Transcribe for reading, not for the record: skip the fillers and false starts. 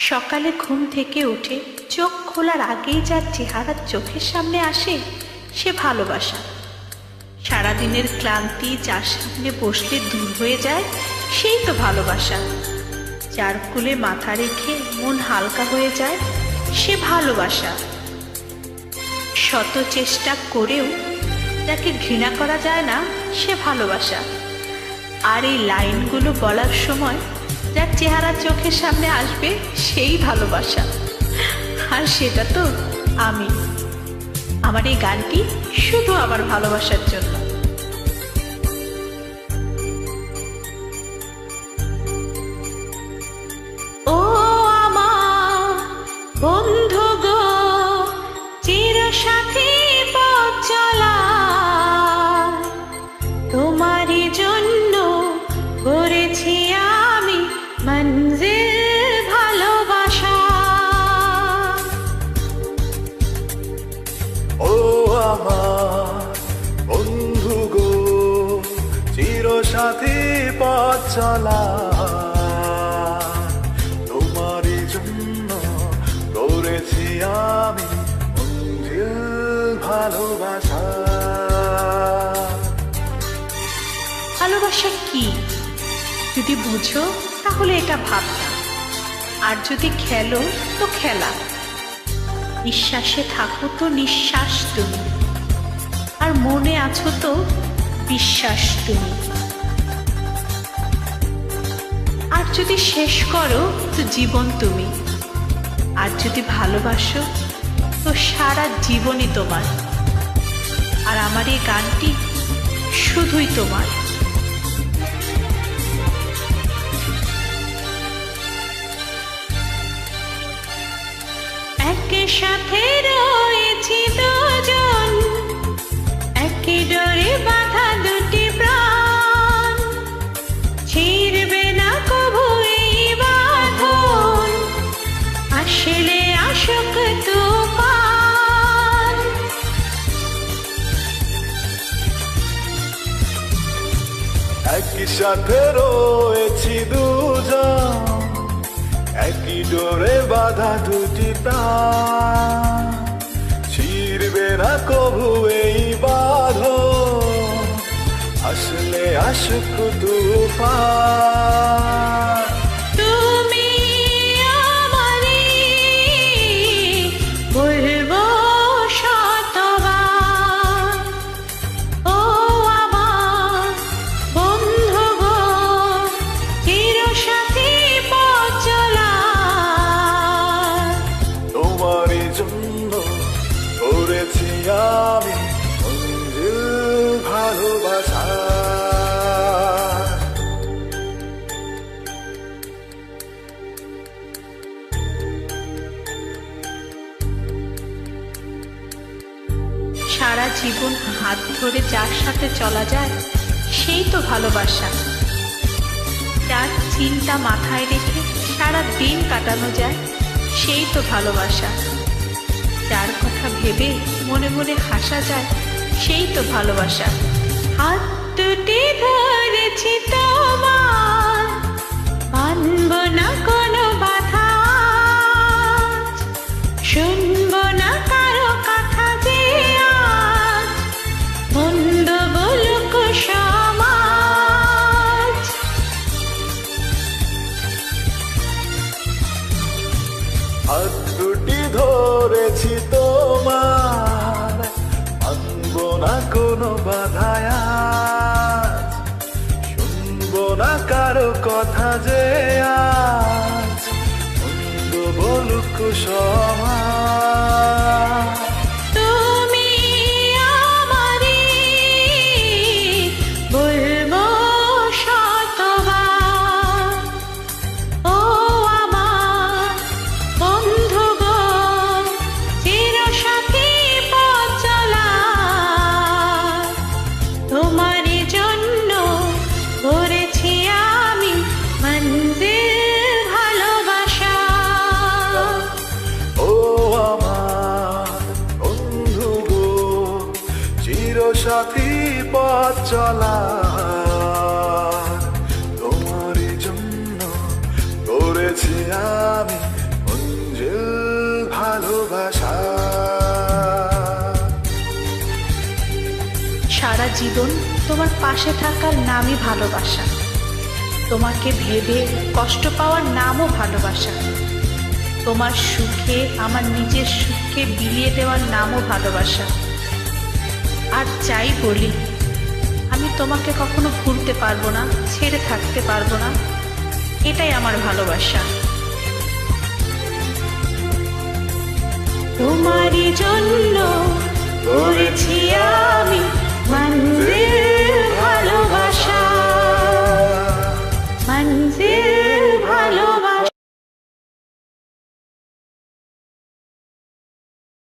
সকালে ঘুম থেকে উঠে চোখ খোলার আগেই যার চেহারা চোখের সামনে আসে সে ভালোবাসা। সারাদিনের ক্লান্তি যার সামনে বসলে দূর হয়ে যায় সেই তো ভালোবাসা। যার কোলে মাথা রেখে মন হালকা হয়ে যায় সে ভালোবাসা। শত চেষ্টা করেও যাকে ঘৃণা করা যায় না সে ভালোবাসা। আর এই লাইনগুলো বলার সময় যার চেহারা চোখের সামনে আসবে সেই ভালোবাসা। আর সেটা তো আমি। আমার এই গানটি শুধু আমার ভালোবাসার জন্য। ও আমার বন্ধু গো, চির সাথী পথ চলা, তোমারই জন্য করেছি আমি মঞ্জিল ভালোবাসা। ও আমার বন্ধু গো, চির সাথী পথ চলা, তোমারই জন্য করেছি আমি মঞ্জিল ভালোবাসা। ভালোবাসা কি যদি বুঝো তাহলে এটা ভাবনা, আর যদি খেলো তো খেলা। নিঃশ্বাসে থাকো তো নিঃশ্বাস তুমি, আর মনে আছো তো বিশ্বাস তুমি। আর যদি শেষ করো তো জীবন তুমি, আর যদি ভালোবাসো তো সারা জীবনই তোমার। আর আমার এই গানটি শুধুই তোমার। একই সাথে রয়েছি দুজন, একই ডোরে বাঁধা দুটি প্রাণ, ছিড়বে না কভু এই বাঁধন, আসলে আসুক তুফান। একই সাথে রয়েছি দুজন, একই ডোরে বাঁধা দুটি প্রাণ, ছিড়বে না কভু এই বাঁধন, আসলে আসুক তুফান। তুমি আমারই বলবো শতবার, ও আমার বন্ধু গো, চির সাথী পথ চলা, তোমারই জন্য করেছি আমি মঞ্জিল ভালোবাসা। সারা জীবন হাত ধরে যার সাথে চলা যায় সেই তো ভালোবাসা। যার চিন্তা মাথায় রেখে সারা দিন কাটানো যায় সেই তো ভালোবাসা। যার কথা ভেবে মনে মনে হাসা যায় সেই তো ভালোবাসা। হাত দুটি ধরেছি তোমার, মানব না কোনো বাধা, শুনব না কারো কথা যে আজ মন্দ বলুক সমাজ। হাত দুটি ধরেছি তোমার, মানব না কোনো বাধায় আজ, শুনবো না কারো কথা যে আজ মন্দ বলুক সমাজ। তুমি আমারই বলবো শতবার, ও আমার বন্ধু গো, চির সাথী পথ চলা, তোমারই জন্য করেছি আমি মঞ্জিল ভালোবাসা। ও আমার বন্ধু গো, চির সাথী পথ চলা, তোমারই জন্য করেছি আমি জীবন তোমার পাশে থাকার নামই ভালোবাসা। তোমাকে ভেবে কষ্ট পাওয়ার নামও ভালোবাসা। তোমার সুখে আমার নিজের সুখকে বিলিয়ে দেওয়ার নামও ভালোবাসা। আর যাই বলি, আমি তোমাকে কখনো ভুলতে পারবো না, ছেড়ে থাকতে পারবো না। এটাই আমার ভালোবাসা। তোমারই জন্য করেছি